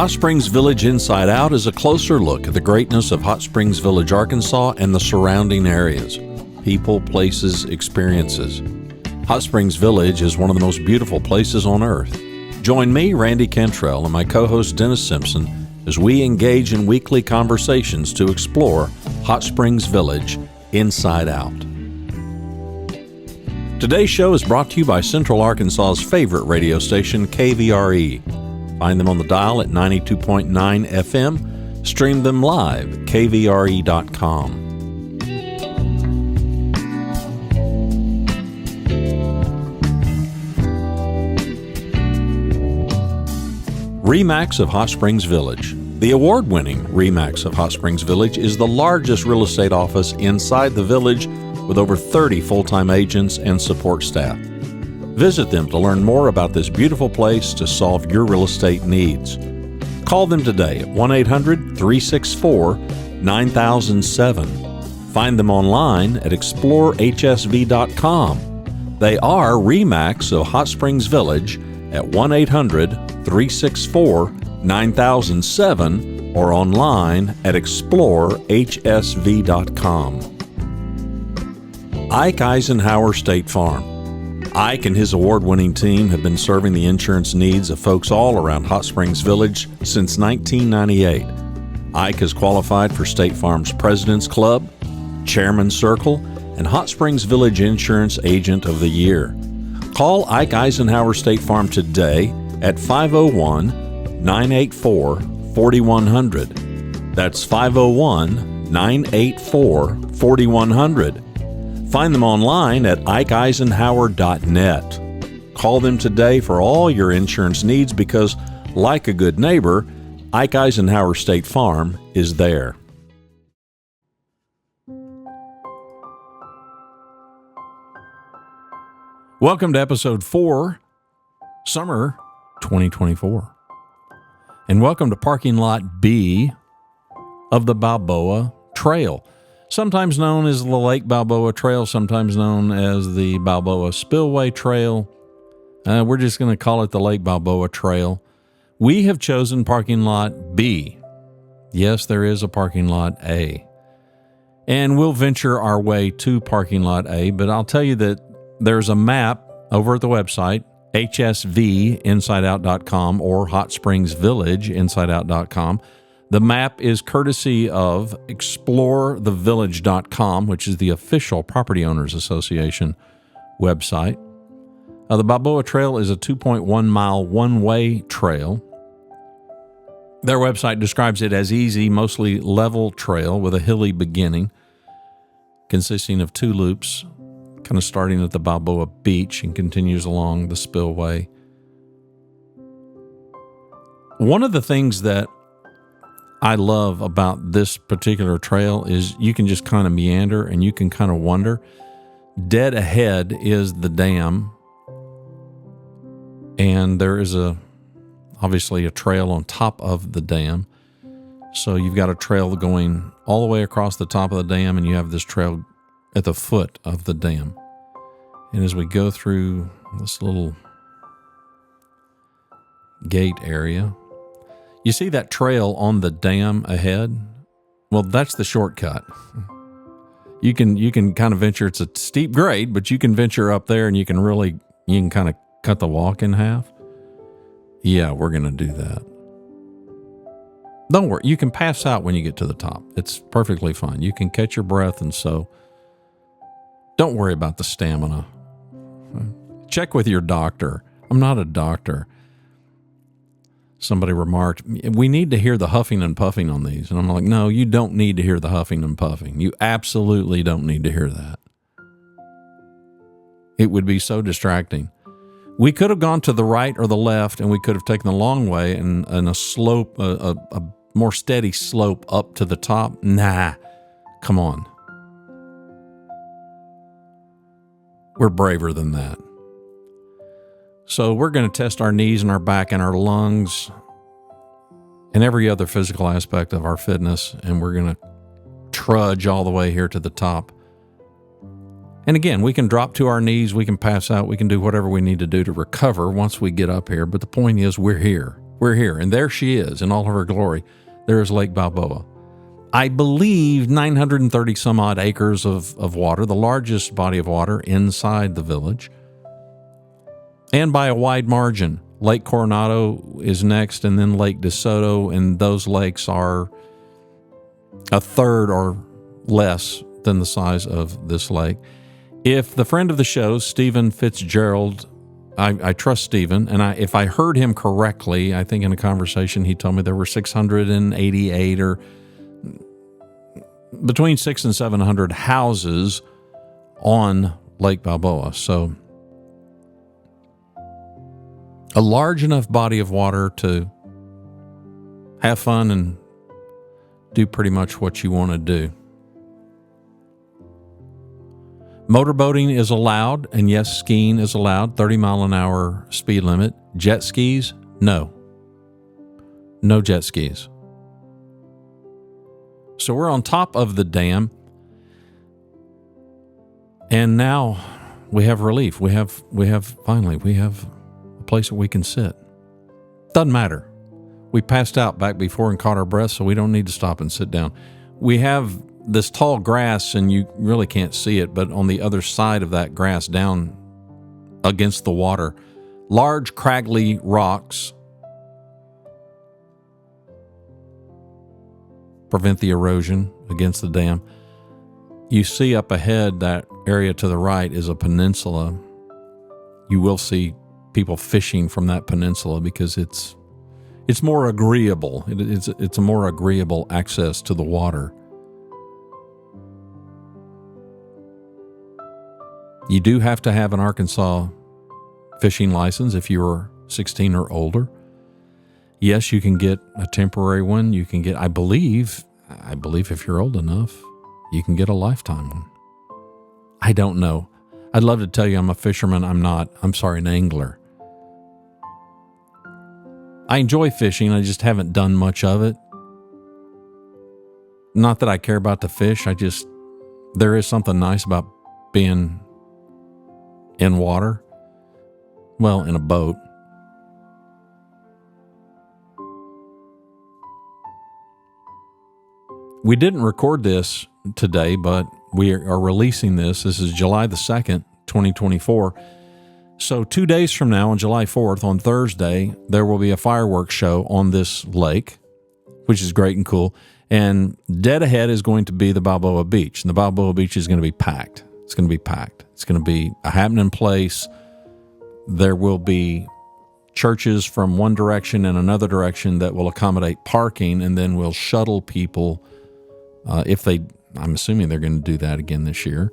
Hot Springs Village Inside Out is a closer look at the greatness of Hot Springs Village, Arkansas and the surrounding areas. People, places, experiences. Hot Springs Village is one of the most beautiful places on earth. Join me, Randy Cantrell, and my co-host Dennis Simpson as we engage in weekly conversations to explore Hot Springs Village Inside Out. Today's show is brought to you by Central Arkansas's favorite radio station, KVRE. Find them on the dial at 92.9 FM. Stream them live at kvre.com. RE/MAX of Hot Springs Village. The award-winning RE/MAX of Hot Springs Village is the largest real estate office inside the village with over 30 full-time agents and support staff. Visit them to learn more about this beautiful place to solve your real estate needs. Call them today at 1-800-364-9007. Find them online at explorehsv.com. They are RE/MAX of Hot Springs Village at 1-800-364-9007 or online at explorehsv.com. Ike Eisenhower State Farm. Ike and his award-winning team have been serving the insurance needs of folks all around Hot Springs Village since 1998. Ike has qualified for State Farm's President's Club, Chairman's Circle, and Hot Springs Village Insurance Agent of the Year. Call Ike Eisenhower State Farm today at 501-984-4100. That's 501-984-4100. Find them online at ikeeisenhower.net. Call them today for all your insurance needs because, like a good neighbor, Ike Eisenhower State Farm is there. Welcome to episode 4, summer 2024. And welcome to parking lot B of the Balboa Trail, sometimes known as the Lake Balboa Trail, sometimes known as the Balboa Spillway Trail. We're just going to call it the Lake Balboa Trail. We have chosen parking lot B. Yes, there is a parking lot A. And we'll venture our way to parking lot A, but I'll tell you that there's a map over at the website, hsvinsideout.com or hotspringsvillageinsideout.com. The map is courtesy of explorethevillage.com, which is the official Property Owners Association website. The Balboa Trail is a 2.1-mile one-way trail. Their website describes it as easy, mostly level trail with a hilly beginning, consisting of 2 loops, kind of starting at the Balboa Beach and continues along the Spillway. One of the things that I love about this particular trail is you can just kind of meander and you can kind of wonder. Dead ahead is the dam, and there is obviously a trail on top of the dam. So you've got a trail going all the way across the top of the dam, and you have this trail at the foot of the dam. And as we go through this little gate area, you see that trail on the dam ahead? Well, that's the shortcut. You can kind of venture, it's a steep grade, but you can venture up there and you can kind of cut the walk in half. Yeah, we're going to do that. Don't worry, you can pass out when you get to the top. It's perfectly fine. You can catch your breath, and so don't worry about the stamina. Check with your doctor. I'm not a doctor. Somebody remarked, we need to hear the huffing and puffing on these. And I'm like, no, you don't need to hear the huffing and puffing. You absolutely don't need to hear that. It would be so distracting. We could have gone to the right or the left, and we could have taken the long way and a slope, a more steady slope up to the top. Nah, come on. We're braver than that. So we're going to test our knees and our back and our lungs and every other physical aspect of our fitness, and we're going to trudge all the way here to the top. And again, we can drop to our knees, we can pass out, we can do whatever we need to do to recover once we get up here. But the point is, we're here. We're here, and there she is in all of her glory. There is Lake Balboa. I believe 930 some odd acres of water, the largest body of water inside the village. And by a wide margin. Lake Coronado is next, and then Lake DeSoto, and those lakes are a third or less than the size of this lake. If the friend of the show, Stephen Fitzgerald, I trust Stephen, and if I heard him correctly, I think in a conversation he told me there were 688 or between 600 and 700 houses on Lake Balboa. So a large enough body of water to have fun and do pretty much what you want to do. Motorboating is allowed, and yes, skiing is allowed, 30-mile-an-hour speed limit. Jet skis, no. No jet skis. So we're on top of the dam, and now we have relief. We have a place that we can sit. Doesn't matter. We passed out back before and caught our breath, so we don't need to stop and sit down. We have this tall grass, and you really can't see it, but on the other side of that grass, down against the water, large craggly rocks prevent the erosion against the dam. You see up ahead, that area to the right is a peninsula. You will see people fishing from that peninsula because it's more agreeable. It's a more agreeable access to the water. You do have to have an Arkansas fishing license if you're 16 or older. Yes, you can get a temporary one. You can get, I believe if you're old enough, you can get a lifetime one. I don't know. I'd love to tell you I'm a fisherman. I'm not. I'm sorry, an angler. I enjoy fishing. I just haven't done much of it. Not that I care about the fish. There is something nice about being in water. Well, in a boat. We didn't record this today, but we are releasing this. This is July the 2nd, 2024. So 2 days from now, on July 4th, on Thursday, there will be a fireworks show on this lake, which is great and cool. And dead ahead is going to be the Balboa Beach. And the Balboa Beach is going to be packed. It's going to be packed. It's going to be a happening place. There will be churches from one direction and another direction that will accommodate parking, and then we'll shuttle people I'm assuming they're going to do that again this year,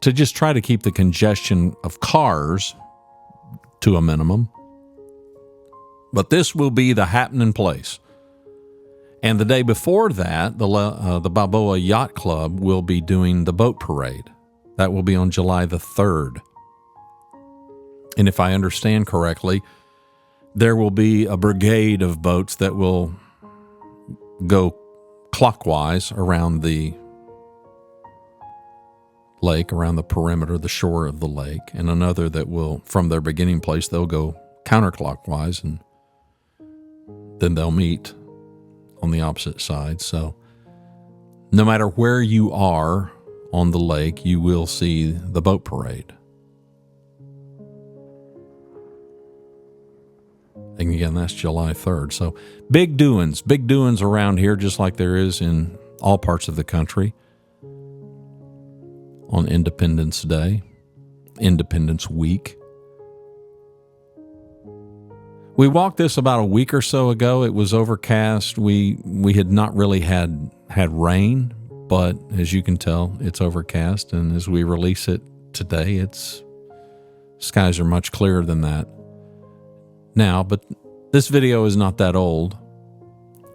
to just try to keep the congestion of cars to a minimum. But this will be the happening place. And the day before that, the Balboa Yacht Club will be doing the boat parade. That will be on July the 3rd. And if I understand correctly, there will be a brigade of boats that will go clockwise around the lake, around the perimeter, the shore of the lake, and another that will, from their beginning place, they'll go counterclockwise, and then they'll meet on the opposite side. So no matter where you are on the lake, you will see the boat parade. And again, that's July 3rd. So big doings around here, just like there is in all parts of the country on Independence Day, Independence Week. We walked this about a week or so ago. It was overcast. We had not really had rain, but as you can tell, it's overcast. And as we release it today, skies are much clearer than that now. But this video is not that old.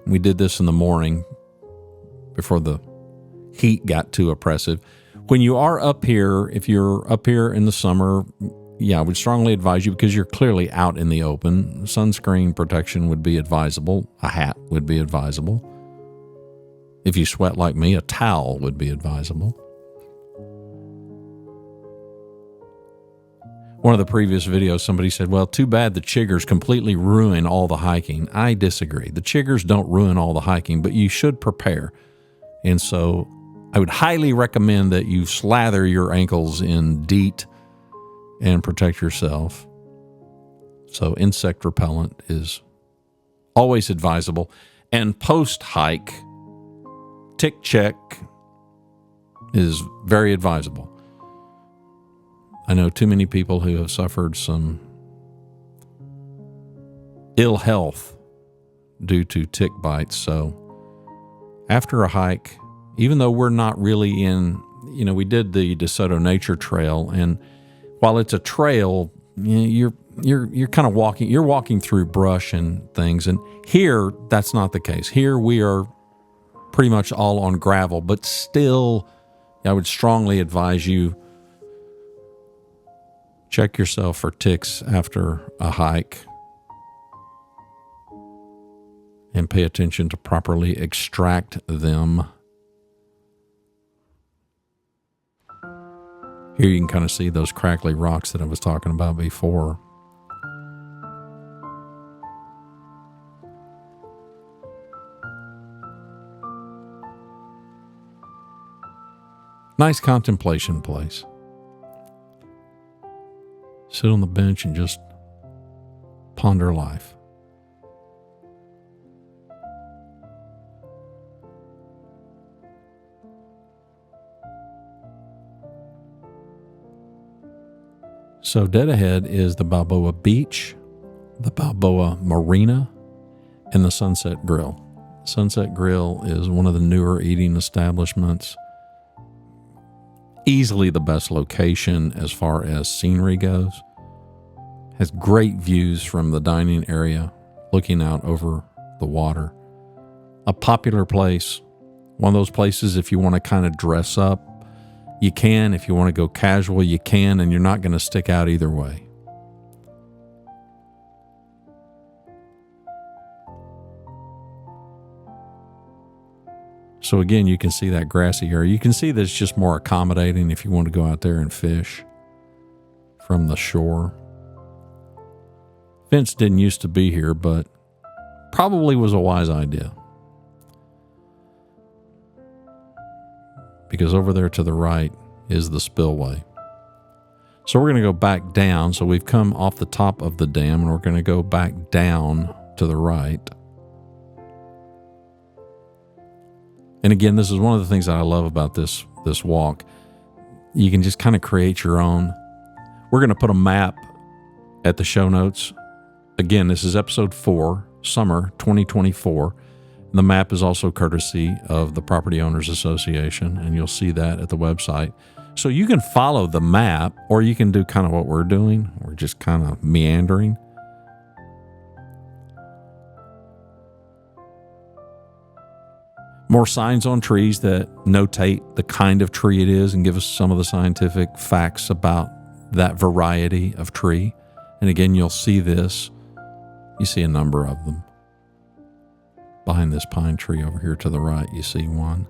We did this in the morning before the heat got too oppressive. When you are up here, if you're up here in the summer, I would strongly advise you, because you're clearly out in the open. Sunscreen protection would be advisable. A hat would be advisable. If you sweat like me, a towel would be advisable. One of the previous videos, somebody said, well, too bad the chiggers completely ruin all the hiking. I disagree. The chiggers don't ruin all the hiking, but you should prepare. And so I would highly recommend that you slather your ankles in DEET and protect yourself. So insect repellent is always advisable. And post-hike, tick check is very advisable. I know too many people who have suffered some ill health due to tick bites. So after a hike, even though we're not really in, we did the DeSoto Nature Trail, and while it's a trail, you're kind of walking through brush and things. And here, that's not the case. Here we are pretty much all on gravel, but still, I would strongly advise you check yourself for ticks after a hike and pay attention to properly extract them. Here you can kind of see those crackly rocks that I was talking about before. Nice contemplation place. Sit on the bench and just ponder life. So dead ahead is the Balboa Beach, the Balboa Marina, and the Sunset Grill. Sunset Grill is one of the newer eating establishments. Easily the best location as far as scenery goes. Has great views from the dining area, looking out over the water. A popular place. One of those places, if you want to kind of dress up, you can. If you want to go casual, you can, and you're not going to stick out either way. So again, you can see that grassy area. You can see that it's just more accommodating if you want to go out there and fish from the shore. Fence didn't used to be here, but probably was a wise idea. Because over there to the right is the spillway. So we're going to go back down. So we've come off the top of the dam, and we're going to go back down to the right. And again, this is one of the things that I love about this walk. You can just kind of create your own. We're going to put a map at the show notes. Again, this is episode 4, summer 2024. The map is also courtesy of the Property Owners Association, and you'll see that at the website. So you can follow the map, or you can do kind of what we're doing. We're just kind of meandering. More signs on trees that notate the kind of tree it is and give us some of the scientific facts about that variety of tree. And again, you'll see this. You see a number of them. Behind this pine tree over here to the right, you see one.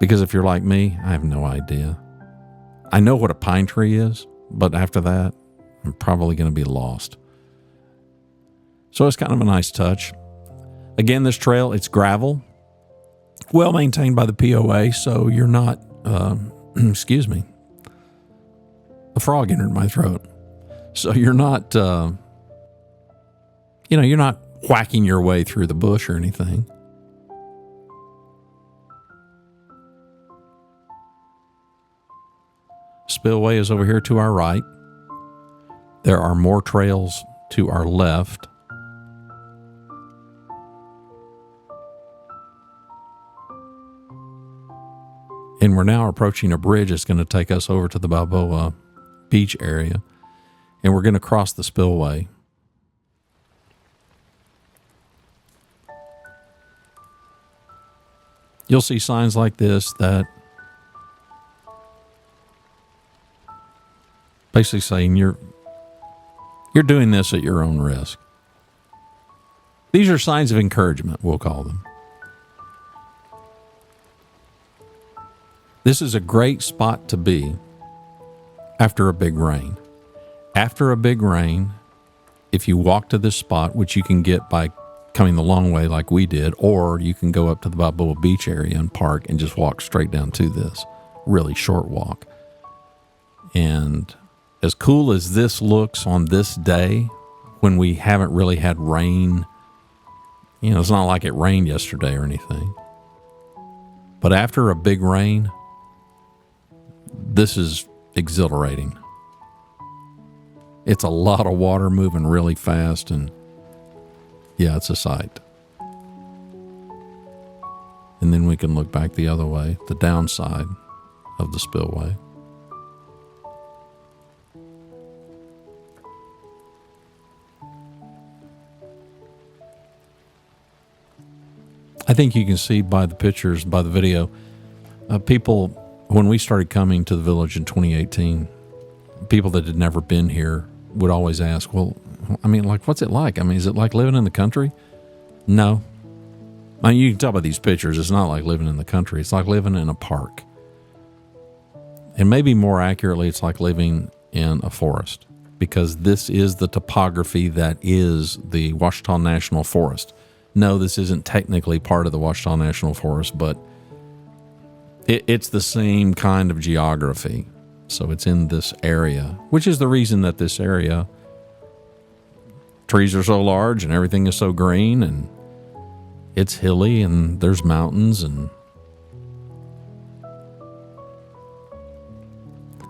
Because if you're like me, I have no idea. I know what a pine tree is, but after that, I'm probably going to be lost. So it's kind of a nice touch. Again, this trail, it's gravel. Well maintained by the POA, so you're not, excuse me, a frog entered my throat. So you're not, you're not whacking your way through the bush or anything. Spillway is over here to our right. There are more trails to our left. And we're now approaching a bridge that's going to take us over to the Balboa Beach area. And we're going to cross the spillway. You'll see signs like this that basically saying you're doing this at your own risk. These are signs of encouragement, we'll call them. This is a great spot to be after a big rain. After a big rain, if you walk to this spot, which you can get by coming the long way like we did, or you can go up to the Balboa Beach area and park and just walk straight down to this really short walk. And as cool as this looks on this day, when we haven't really had rain, it's not like it rained yesterday or anything. But after a big rain, this is exhilarating. It's a lot of water moving really fast, and yeah, it's a sight. And then we can look back the other way, the downside of the spillway. I think you can see by the pictures, by the video, people, when we started coming to the village in 2018, people that had never been here would always ask, well, what's it like? Is it like living in the country? No. You can tell by these pictures, it's not like living in the country. It's like living in a park. And maybe more accurately, it's like living in a forest, because this is the topography that is the Ouachita National Forest. No, this isn't technically part of the Ouachita National Forest, but it's the same kind of geography. So it's in this area, which is the reason that this area, trees are so large and everything is so green, and it's hilly and there's mountains. And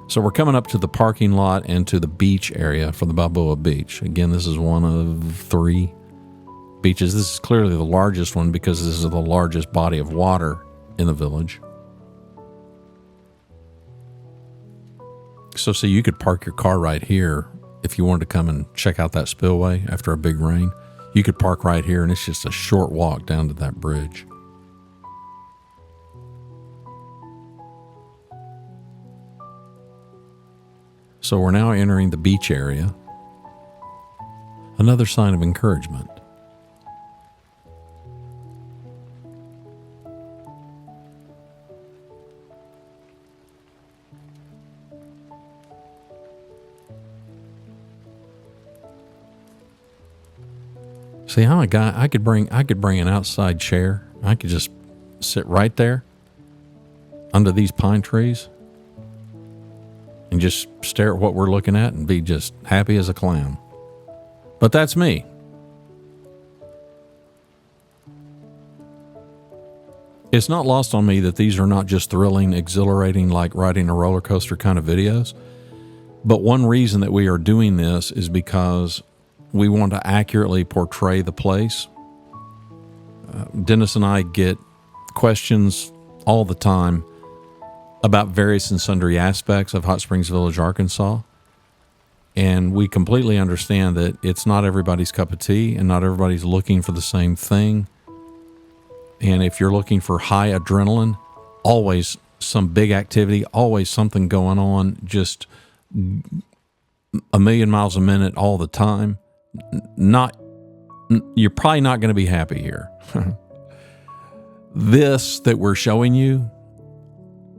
so we're coming up to the parking lot and to the beach area for the Balboa Beach. Again, this is one of 3 beaches. This is clearly the largest one because this is the largest body of water in the village. So you could park your car right here if you wanted to come and check out that spillway after a big rain. You could park right here, and it's just a short walk down to that bridge. So we're now entering the beach area. Another sign of encouragement. See, I'm a guy, I could bring an outside chair. I could just sit right there under these pine trees and just stare at what we're looking at and be just happy as a clown. But that's me. It's not lost on me that these are not just thrilling, exhilarating, like riding a roller coaster kind of videos. But one reason that we are doing this is because we want to accurately portray the place. Dennis and I get questions all the time about various and sundry aspects of Hot Springs Village, Arkansas. And we completely understand that it's not everybody's cup of tea and not everybody's looking for the same thing. And if you're looking for high adrenaline, always some big activity, always something going on, just a million miles a minute all the time, you're probably not going to be happy here. This that we're showing you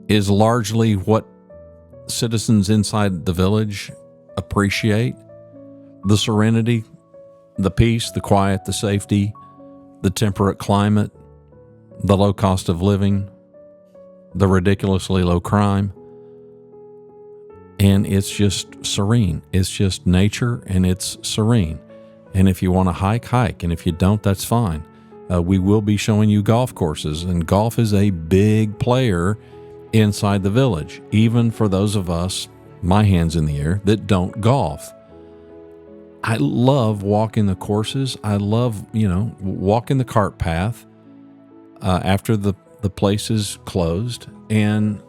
is largely what citizens inside the village appreciate: the serenity, the peace, the quiet, the safety, the temperate climate, the low cost of living, the ridiculously low crime. And it's just serene. It's just nature, and it's serene. And if you want to hike, and if you don't, that's fine. We will be showing you golf courses, and golf is a big player inside the village, even for those of us, my hands in the air, that don't golf. I love walking the courses. I love, walking the cart path after the place is closed, and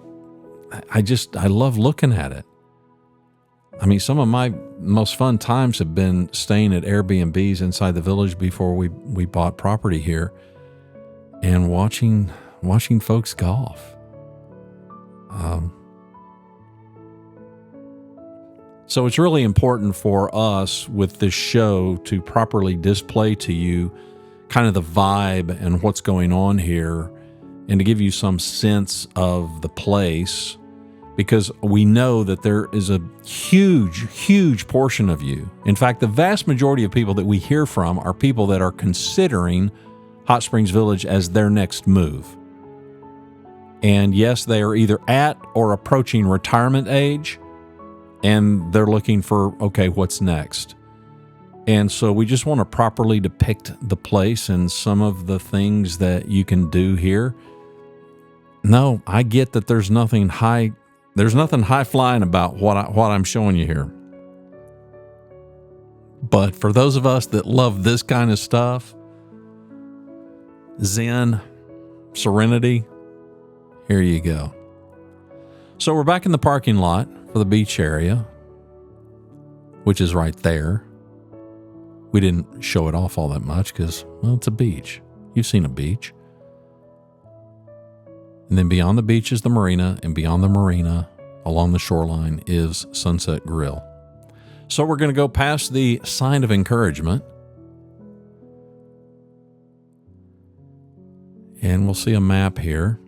I love looking at it. Some of my most fun times have been staying at Airbnbs inside the village before we bought property here, and watching folks golf. So it's really important for us with this show to properly display to you kind of the vibe and what's going on here, and to give you some sense of the place, because we know that there is a huge, huge portion of you. In fact, the vast majority of people that we hear from are people that are considering Hot Springs Village as their next move. And yes, they are either at or approaching retirement age, and they're looking for, okay, what's next? And so we just want to properly depict the place and some of the things that you can do here. No, I get that there's nothing high flying about what I'm showing you here. But for those of us that love this kind of stuff, Zen, serenity, here you go. So we're back in the parking lot for the beach area, which is right there. We didn't show it off all that much because, well, it's a beach. You've seen a beach. And then beyond the beach is the marina, and beyond the marina, along the shoreline, is Sunset Grill. So we're going to go past the sign of encouragement, and we'll see a map here.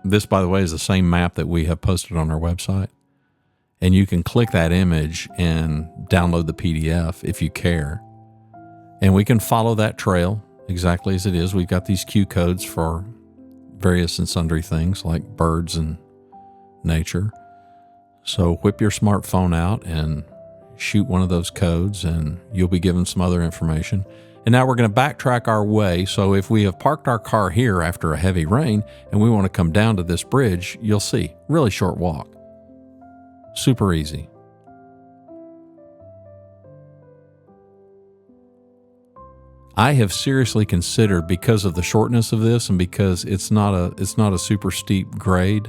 This, by the way, is the same map that we have posted on our website. And you can click that image and download the PDF if you care. And we can follow that trail exactly as it is. We've got these Q codes for various and sundry things like birds and nature. So whip your smartphone out and shoot one of those codes, and you'll be given some other information. And now we're going to backtrack our way. So if we have parked our car here after a heavy rain and we want to come down to this bridge, you'll see, really short walk. Super easy. I have seriously considered, because of the shortness of this and because it's not a super steep grade.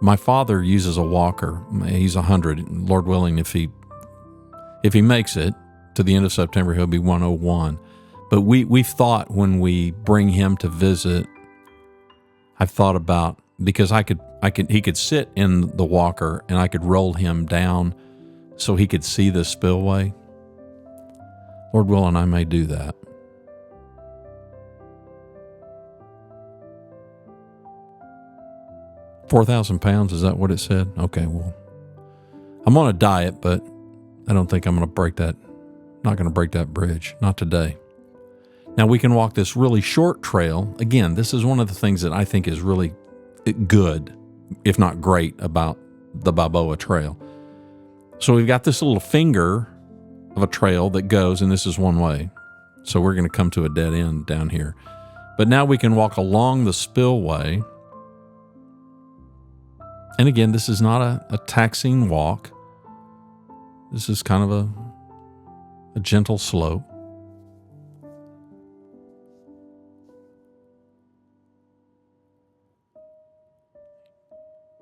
My father uses a walker. He's 100. Lord willing, if he makes it to the end of September, he'll be 101. But we've thought, when we bring him to visit, I've thought about, because he could sit in the walker and I could roll him down so he could see the spillway. Lord willing, I may do that. £4,000, is that what it said? Okay, well, I'm on a diet, but I don't think I'm going to break that. Not going to break that bridge. Not today. Now we can walk this really short trail. Again, this is one of the things that I think is really good, if not great, about the Balboa Trail. So we've got this little finger of a trail that goes, and this is one way. So we're going to come to a dead end down here. But now we can walk along the spillway. And again, this is not a taxing walk. This is kind of a gentle slope.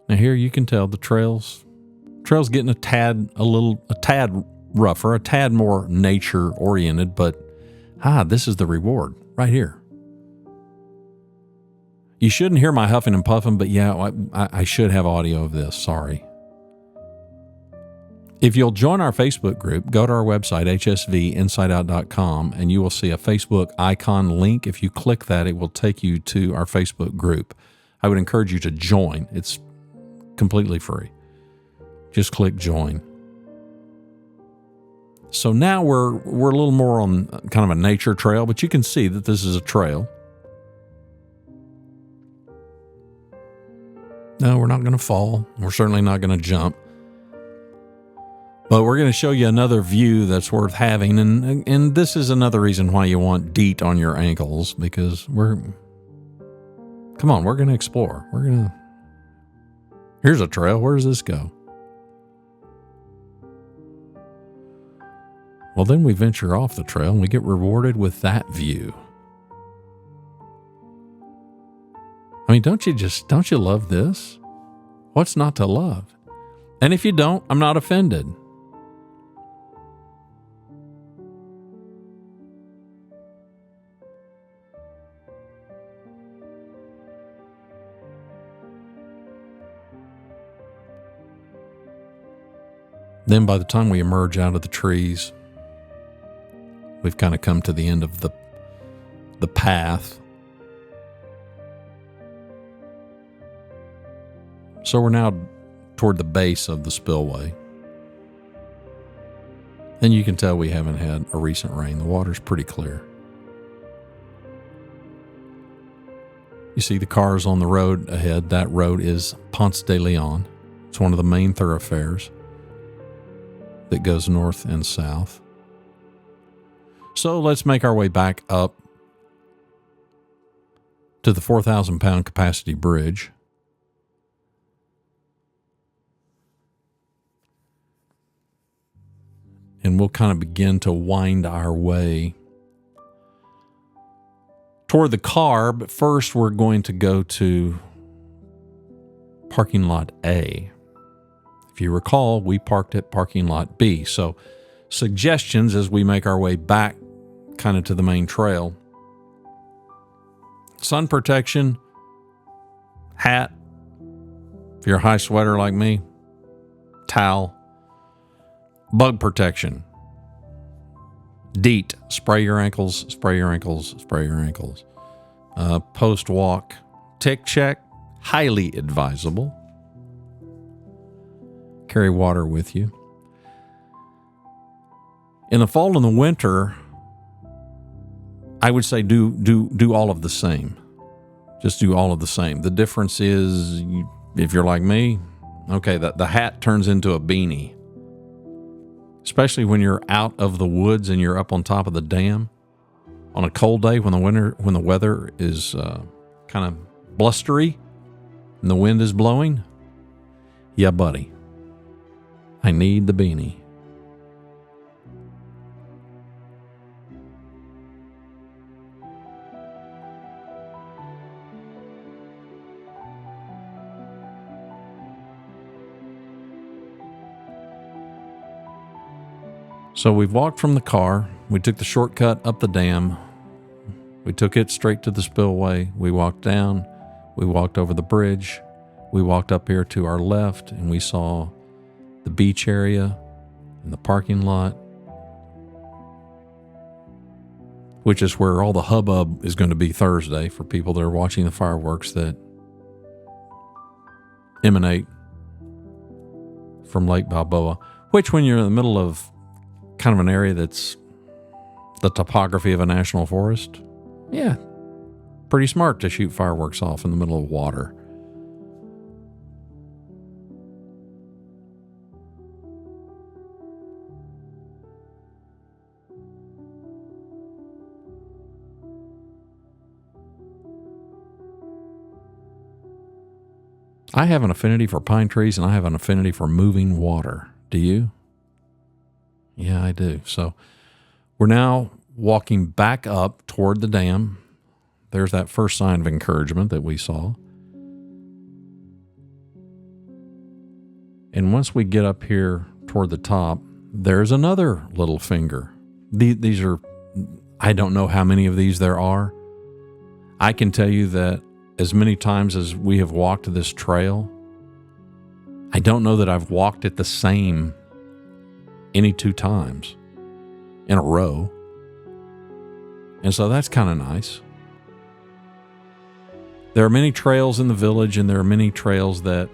Now here you can tell the trail's getting a tad rougher, a tad more nature oriented, but this is the reward right here. You shouldn't hear my huffing and puffing, but yeah, I should have audio of this. Sorry. If you'll join our Facebook group, go to our website, hsvinsideout.com, and you will see a Facebook icon link. If you click that, it will take you to our Facebook group. I would encourage you to join. It's completely free. Just click join. So now we're a little more on kind of a nature trail, but you can see that this is a trail. No, we're not going to fall. We're certainly not going to jump. But we're going to show you another view that's worth having. And this is another reason why you want DEET on your ankles, because we're going to explore. Here's a trail. Where does this go? Well, then we venture off the trail and we get rewarded with that view. I mean, don't you love this? What's not to love? And if you don't, I'm not offended. Then by the time we emerge out of the trees, we've kind of come to the end of the path. So we're now toward the base of the spillway. And you can tell we haven't had a recent rain. The water's pretty clear. You see the cars on the road ahead. That road is Ponce de Leon. It's one of the main thoroughfares that goes north and south. So let's make our way back up to the 4,000-pound capacity bridge. And we'll kind of begin to wind our way toward the car, but first we're going to go to parking lot A. If you recall, we parked at parking lot B. So suggestions as we make our way back kind of to the main trail. Sun protection, hat, if you're a high sweater like me, towel, bug protection, DEET, spray your ankles, spray your ankles, spray your ankles. Post-walk tick check, highly advisable. Carry water with you. In the fall and the winter, I would say do all of the same. Just do all of the same. The difference is, if you're like me, okay, the hat turns into a beanie. Especially when you're out of the woods and you're up on top of the dam on a cold day when the weather is kind of blustery and the wind is blowing. Yeah, buddy, I need the beanie. So we've walked from the car. We took the shortcut up the dam. We took it straight to the spillway. We walked down. We walked over the bridge. We walked up here to our left, and we saw the beach area and the parking lot, which is where all the hubbub is going to be Thursday for people that are watching the fireworks that emanate from Lake Balboa, which when you're in the middle of kind of an area that's the topography of a national forest, yeah, pretty smart to shoot fireworks off in the middle of water. I have an affinity for pine trees, and I have an affinity for moving water. Do you? Yeah, I do. So we're now walking back up toward the dam. There's that first sign of encouragement that we saw. And once we get up here toward the top, there's another little finger. These are, I don't know how many of these there are. I can tell you that as many times as we have walked this trail, I don't know that I've walked it the same any two times in a row. And so that's kind of nice. There are many trails in the village, and there are many trails that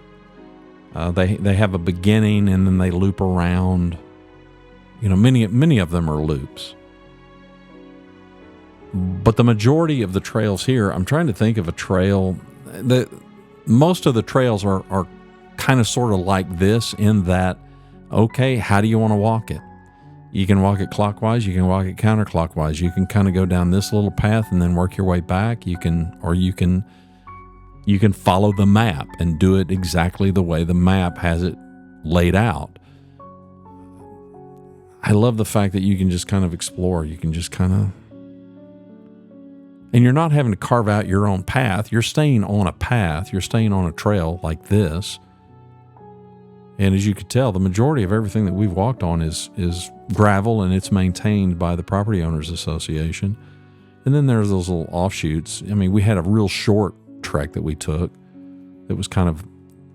they have a beginning and then they loop around. You know, many of them are loops. But the majority of the trails here, I'm trying to think of a trail that most of the trails are kind of sort of like this in that, okay, how do you want to walk it? You can walk it clockwise, you can walk it counterclockwise. You can kind of go down this little path and then work your way back. You can follow the map and do it exactly the way the map has it laid out. I love the fact that you can just kind of explore. You can just kind of, and you're not having to carve out your own path. You're staying on a path. You're staying on a trail like this. And as you could tell, the majority of everything that we've walked on is gravel, and it's maintained by the Property Owners Association. And then there's those little offshoots. I mean, we had a real short trek that we took that was kind of,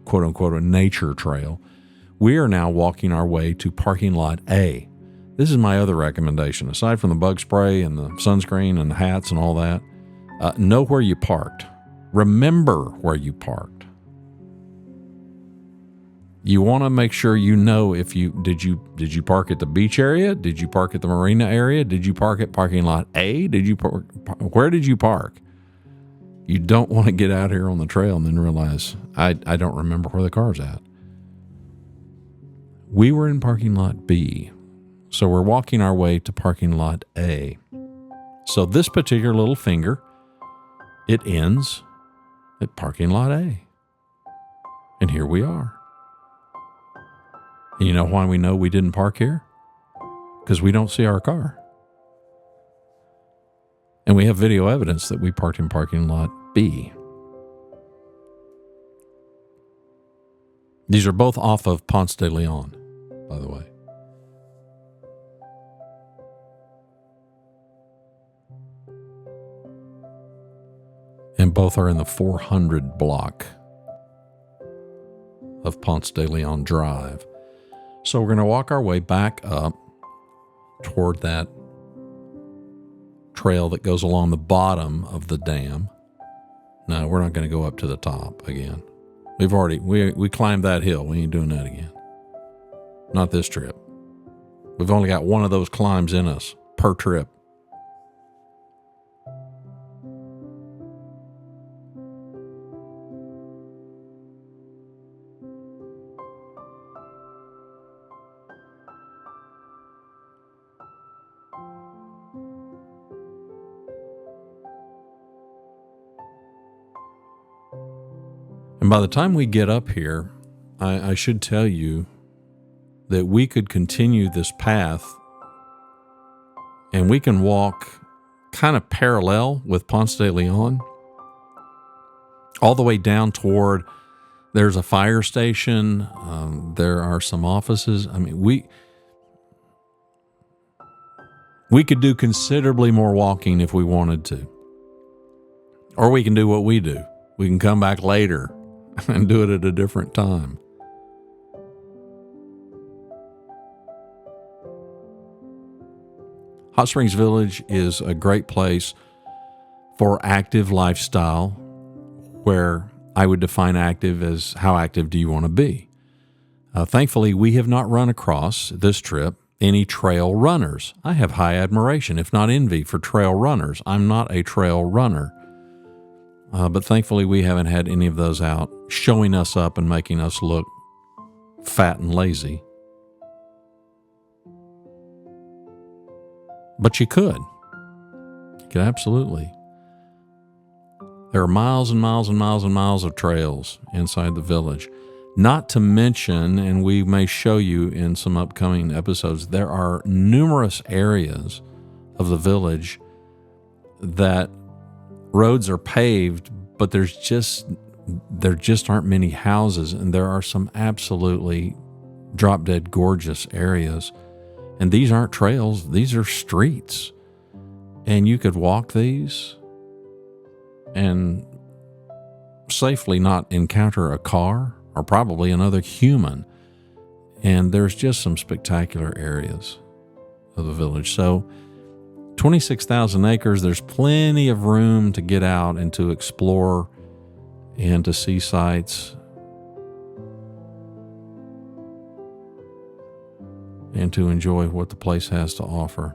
quote unquote, a nature trail. We are now walking our way to parking lot A. This is my other recommendation. Aside from the bug spray and the sunscreen and the hats and all that, know where you parked. Remember where you parked. You want to make sure you know if did you park at the beach area? Did you park at the marina area? Did you park at parking lot A? Where did you park? You don't want to get out here on the trail and then realize I don't remember where the car's at. We were in parking lot B, so we're walking our way to parking lot A. So this particular little finger, it ends at parking lot A. And here we are. And you know why we know we didn't park here? Because we don't see our car. And we have video evidence that we parked in parking lot B. These are both off of Ponce de Leon, by the way. And both are in the 400 block of Ponce de Leon Drive. So we're going to walk our way back up toward that trail that goes along the bottom of the dam. No, we're not going to go up to the top again. We climbed that hill. We ain't doing that again. Not this trip. We've only got one of those climbs in us per trip. And by the time we get up here, I should tell you that we could continue this path and we can walk kind of parallel with Ponce de Leon all the way down toward, there's a fire station, there are some offices. I mean, we could do considerably more walking if we wanted to. Or we can do what we do. We can come back later and do it at a different time. Hot Springs Village is a great place for active lifestyle, where I would define active as how active do you want to be. Thankfully, we have not run across this trip any trail runners. I have high admiration, if not envy, for trail runners. I'm not a trail runner. But thankfully, we haven't had any of those out showing us up and making us look fat and lazy. But you could. You could absolutely. There are miles and miles and miles and miles of trails inside the village. Not to mention, and we may show you in some upcoming episodes, there are numerous areas of the village that roads are paved, but there just aren't many houses, and there are some absolutely drop-dead gorgeous areas. And these aren't trails, these are streets. And you could walk these and safely not encounter a car or probably another human. And there's just some spectacular areas of the village. So 26,000 acres, there's plenty of room to get out and to explore and to see sights and to enjoy what the place has to offer.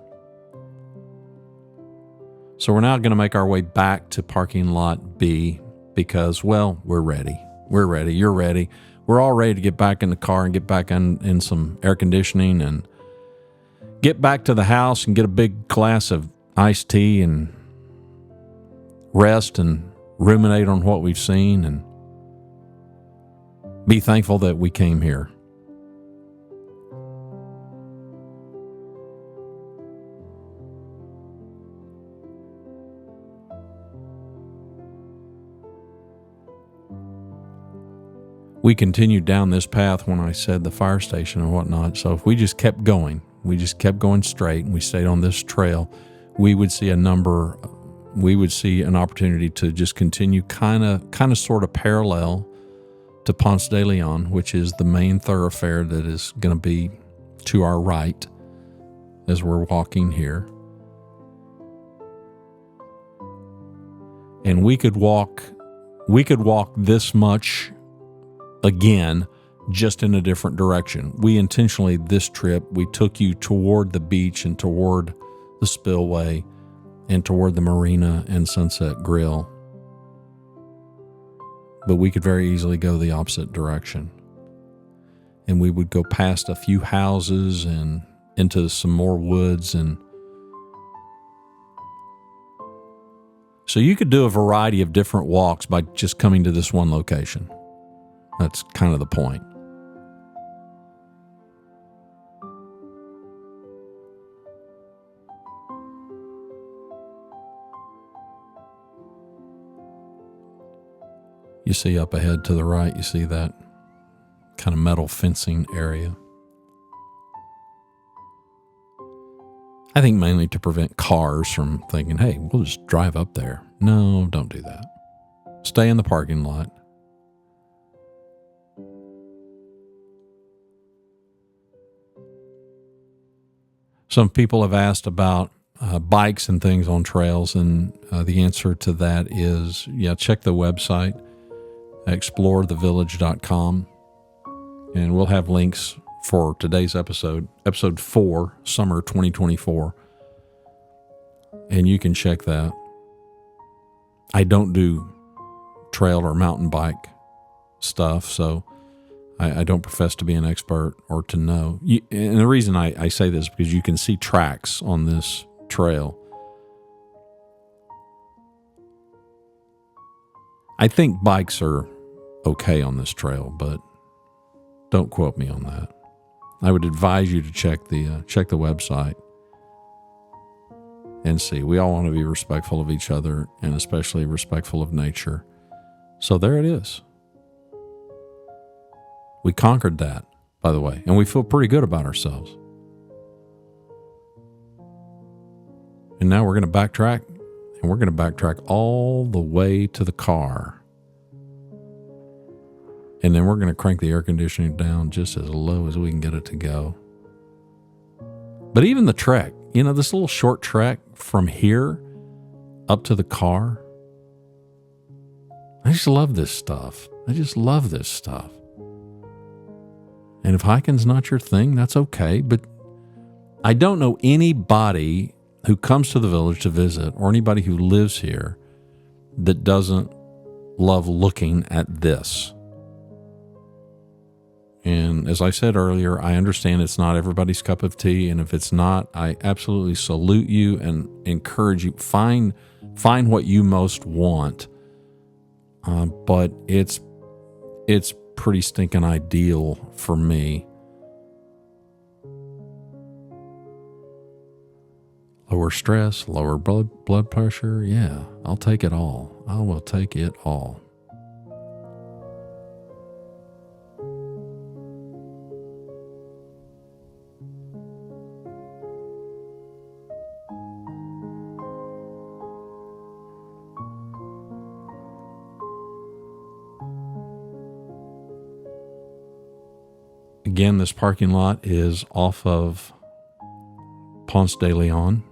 So we're now going to make our way back to parking lot B because, well, we're ready. We're ready. You're ready. We're all ready to get back in the car and get back in some air conditioning and get back to the house and get a big glass of iced tea and rest and ruminate on what we've seen and be thankful that we came here. We continued down this path when I said the fire station and whatnot. So if we just kept going straight and we stayed on this trail, we would see an opportunity to just continue kind of sort of parallel to Ponce de Leon, which is the main thoroughfare that is going to be to our right as we're walking here. And we could walk this much again just in a different direction. We intentionally, this trip, we took you toward the beach and toward the Spillway and toward the marina and Sunset Grill. But we could very easily go the opposite direction. And we would go past a few houses and into some more woods. And so you could do a variety of different walks by just coming to this one location. That's kind of the point. You see up ahead to the right, you see that kind of metal fencing area. I think mainly to prevent cars from thinking, hey, we'll just drive up there. No, don't do that. Stay in the parking lot. Some people have asked about bikes and things on trails, and the answer to that is, check the website, explorethevillage.com, and we'll have links for today's episode 4, summer 2024, and you can check that. I don't do trail or mountain bike stuff, so I don't profess to be an expert or to know. And the reason I say this is because you can see tracks on this trail. I think bikes are okay on this trail, but don't quote me on that. I would advise you to check the website and see. We all want to be respectful of each other and especially respectful of nature. So there it is. We conquered that, by the way, and we feel pretty good about ourselves. And now we're going to backtrack, and we're going to backtrack all the way to the car. And then we're going to crank the air conditioning down just as low as we can get it to go. But even the trek, this little short trek from here up to the car, I just love this stuff. And if hiking's not your thing, that's okay. But I don't know anybody who comes to the village to visit or anybody who lives here that doesn't love looking at this. And as I said earlier, I understand it's not everybody's cup of tea. And if it's not, I absolutely salute you and encourage you. Find what you most want. But it's pretty stinking ideal for me. Lower stress, lower blood pressure. Yeah, I'll take it all. I will take it all. Again, this parking lot is off of Ponce de Leon.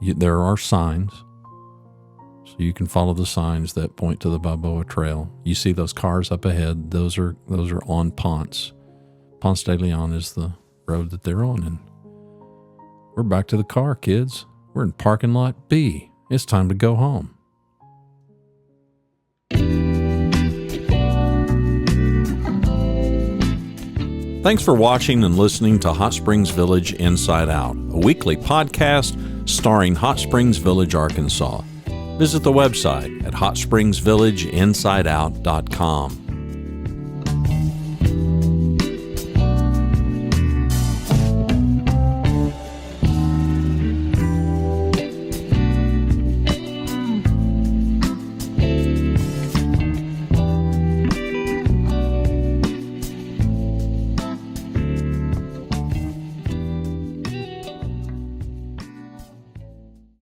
There are signs, so you can follow the signs that point to the Balboa Trail. You see those cars up ahead; those are on Ponce. Ponce de Leon is the road that they're on, and we're back to the car, kids. We're in parking lot B. It's time to go home. Thanks for watching and listening to Hot Springs Village Inside Out, a weekly podcast starring Hot Springs Village, Arkansas. Visit the website at hotspringsvillageinsideout.com.